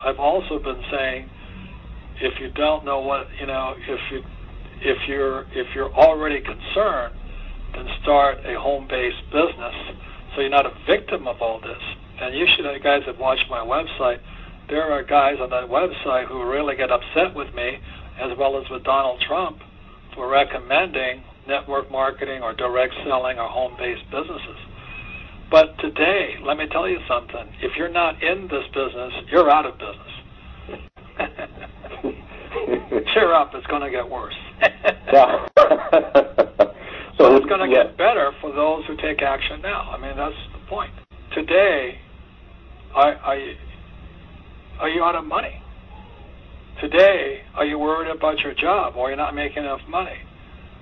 I've also been saying, if you don't know what, if you're already concerned, then start a home-based business so you're not a victim of all this. And you guys have watched my website. There are guys on that website who really get upset with me, as well as with Donald Trump, for recommending network marketing or direct selling or home-based businesses. But today, let me tell you something. If you're not in this business, you're out of business. Cheer up, it's going to get worse. Yeah. So it's going to get better for those who take action now. I mean, that's the point. Today, are you out of money? Today, are you worried about your job or you're not making enough money?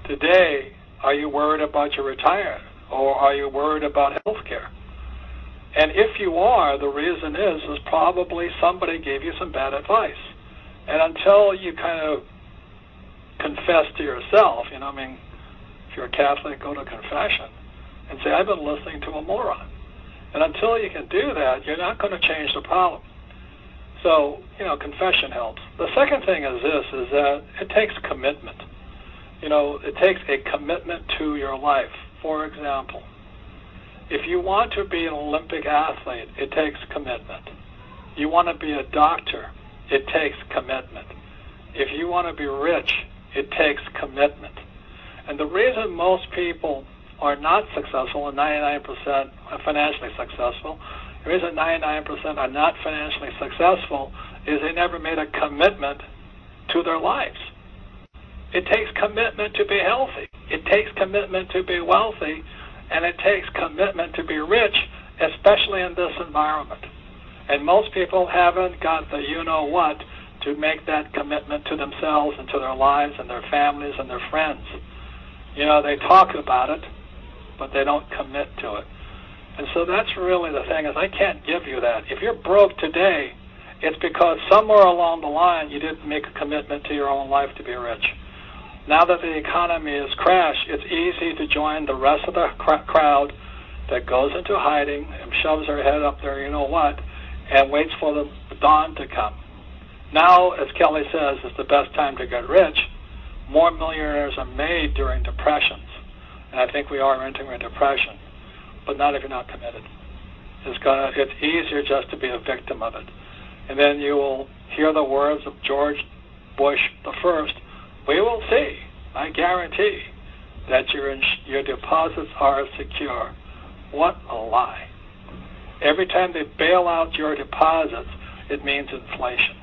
Today, are you worried about your retirement or are you worried about health care? And if you are, the reason is probably somebody gave you some bad advice. And until you kind of confess to yourself, if you're a Catholic, go to confession and say, I've been listening to a moron. And until you can do that, you're not going to change the problem. So, confession helps. The second thing is that it takes commitment. It takes a commitment to your life. For example, if you want to be an Olympic athlete, it takes commitment. You want to be a doctor, it takes commitment. If you want to be rich, it takes commitment. And the reason most people are not successful and 99% are financially successful, the reason 99% are not financially successful is they never made a commitment to their lives. It takes commitment to be healthy. It takes commitment to be wealthy. And it takes commitment to be rich, especially in this environment. And most people haven't got the you-know-what to make that commitment to themselves and to their lives and their families and their friends. They talk about it, but they don't commit to it. And so that's really the thing, is I can't give you that. If you're broke today, it's because somewhere along the line you didn't make a commitment to your own life to be rich. Now that the economy has crashed, it's easy to join the rest of the crowd that goes into hiding and shoves their head up there, and waits for the dawn to come. Now, as Kelly says, is the best time to get rich. More millionaires are made during depressions, and I think we are entering a depression, but not if you're not committed. It's easier just to be a victim of it. And then you will hear the words of George Bush the First. We will see, I guarantee, that your deposits are secure. What a lie. Every time they bail out your deposits, it means inflation.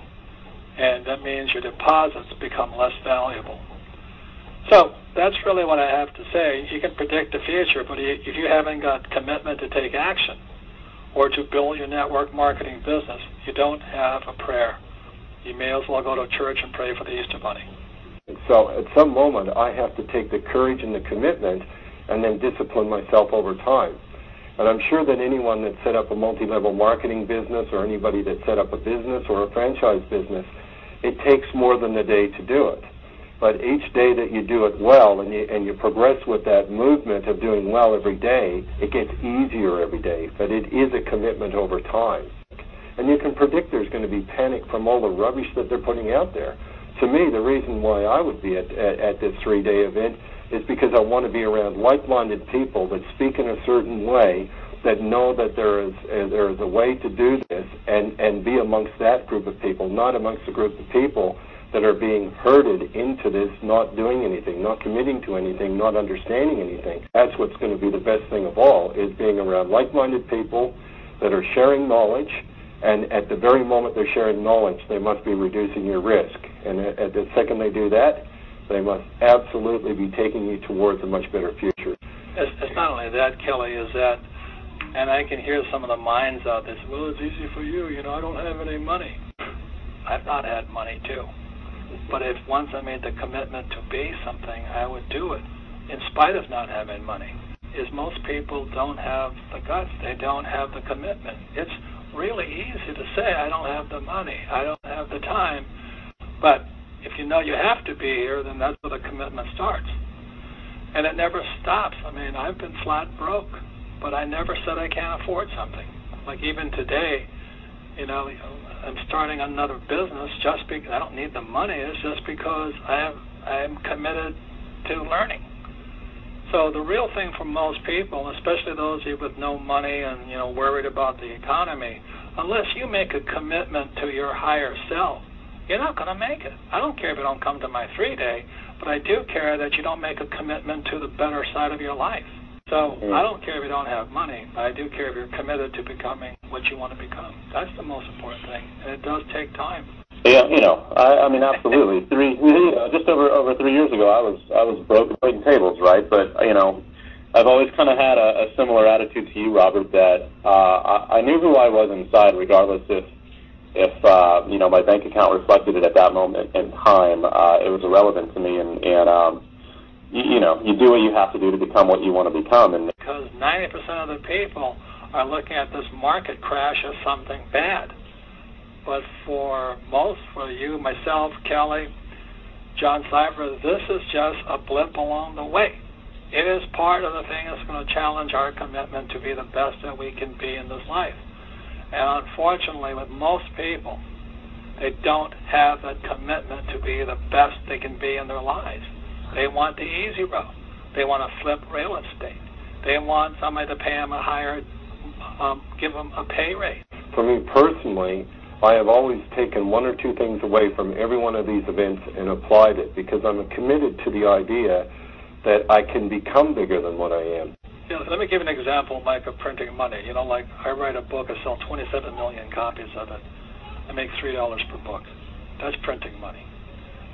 And that means your deposits become less valuable. So that's really what I have to say. You can predict the future, but if you haven't got commitment to take action or to build your network marketing business, you don't have a prayer. You may as well go to church and pray for the Easter Bunny. So at some moment, I have to take the courage and the commitment and then discipline myself over time. And I'm sure that anyone that set up a multi-level marketing business or anybody that set up a business or a franchise business, it takes more than a day to do it. But each day that you do it well and you progress with that movement of doing well every day, it gets easier every day. But it is a commitment over time. And you can predict there's going to be panic from all the rubbish that they're putting out there. To me, the reason why I would be at this 3-day event is because I want to be around like-minded people that speak in a certain way, that know that there is a way to do this, and be amongst that group of people, not amongst a group of people that are being herded into this, not doing anything, not committing to anything, not understanding anything. That's what's going to be the best thing of all, is being around like-minded people that are sharing knowledge, and at the very moment they're sharing knowledge, they must be reducing your risk. And at the second they do that, they must absolutely be taking you towards a much better future. It's not only that, Kelly, is that, and I can hear some of the minds out there say, well, it's easy for you, I don't have any money. I've not had money, too. But if once I made the commitment to be something, I would do it, in spite of not having money. Most people don't have the guts. They don't have the commitment. It's really easy to say, I don't have the money, I don't have the time. But if you know you have to be here, then that's where the commitment starts. And it never stops. I've been flat broke, but I never said I can't afford something. Like even today, I'm starting another business just because I don't need the money. It's just because I am committed to learning. So the real thing for most people, especially those with no money and worried about the economy, unless you make a commitment to your higher self, you're not going to make it. I don't care if you don't come to my 3-day, but I do care that you don't make a commitment to the better side of your life. So I don't care if you don't have money, but I do care if you're committed to becoming what you want to become. That's the most important thing, and it does take time. Yeah, I mean, absolutely. Just over 3 years ago, I was broke waiting tables, right? But I've always kind of had a similar attitude to you, Robert, that I knew who I was inside, regardless if my bank account reflected it at that moment in time. It was irrelevant to me, and you do what you have to do to become what you want to become. And because 90% of the people are looking at this market crash as something bad. But for you, myself, Kelly, John Cypher, this is just a blip along the way. It is part of the thing that's going to challenge our commitment to be the best that we can be in this life. And unfortunately, with most people, they don't have that commitment to be the best they can be in their lives. They want the easy road. They want to flip real estate. They want somebody to pay them a higher, give them a pay rate. For me personally, I have always taken one or two things away from every one of these events and applied it, because I'm committed to the idea that I can become bigger than what I am. Let me give an example, Mike, of printing money. Like I write a book, I sell 27 million copies of it. I make $3 per book. That's printing money.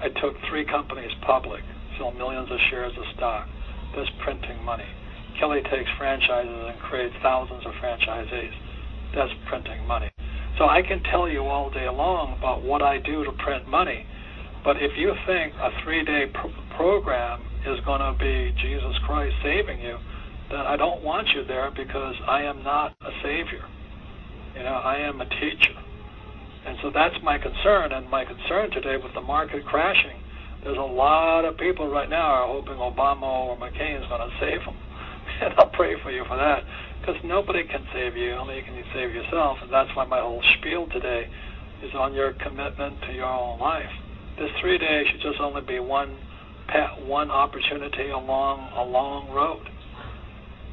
I took 3 companies public, sell millions of shares of stock. That's printing money. Kelly takes franchises and creates thousands of franchisees. That's printing money. So I can tell you all day long about what I do to print money, but if you think a 3-day program is going to be Jesus Christ saving you, then I don't want you there, because I am not a savior. I am a teacher. And so that's my concern, and my concern today with the market crashing, there's a lot of people right now are hoping Obama or McCain is going to save them. And I'll pray for you for that, because nobody can save you, only you can save yourself, and that's why my whole spiel today is on your commitment to your own life. This 3 days should just only be one opportunity along a long road.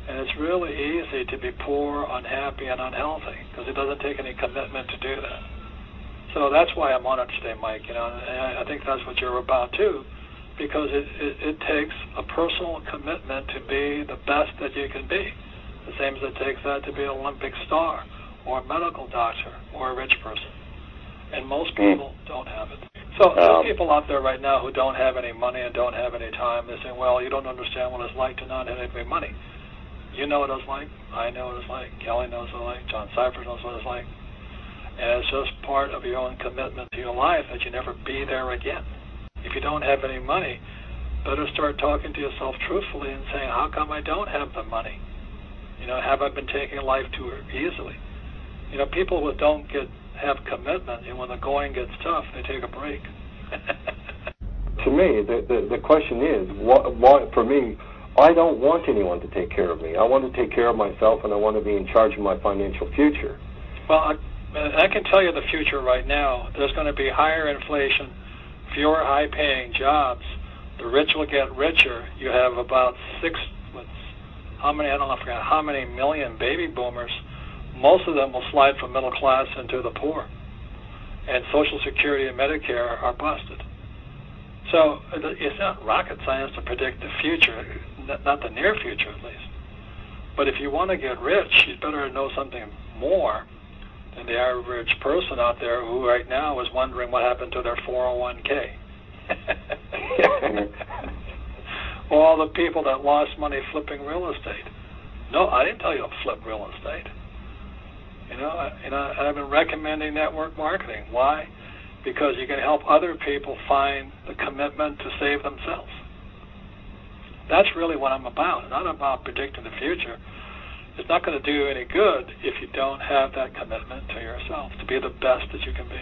And it's really easy to be poor, unhappy, and unhealthy, because it doesn't take any commitment to do that. So that's why I'm on it today, Mike, and I think that's what you're about too, because it takes a personal commitment to be the best that you can be, the same as it takes that to be an Olympic star or a medical doctor or a rich person. And most people don't have it. So there's people out there right now who don't have any money and don't have any time. They say, well, you don't understand what it's like to not have any money. You know what it's like. I know what it's like. Kelly knows what it's like. John Cypher knows what it's like. And it's just part of your own commitment to your life that you never be there again. If you don't have any money, better start talking to yourself truthfully and saying, how come I don't have the money? Have I been taking life too easily? People who don't have commitment, and when the going gets tough, they take a break. To me, the question is, why, for me, I don't want anyone to take care of me. I want to take care of myself, and I want to be in charge of my financial future. Well, I can tell you the future right now. There's going to be higher inflation, fewer high-paying jobs. The rich will get richer. You have about how many million baby boomers. Most of them will slide from middle class into the poor. And Social Security and Medicare are busted. So it's not rocket science to predict the future, not the near future at least. But if you want to get rich, you'd better know something more than the average person out there who right now is wondering what happened to their 401k. Or all the people that lost money flipping real estate. No, I didn't tell you to flip real estate. I've been recommending network marketing. Why? Because you can help other people find the commitment to save themselves. That's really what I'm about. Not about predicting the future. It's not going to do any good if you don't have that commitment to yourself to be the best that you can be.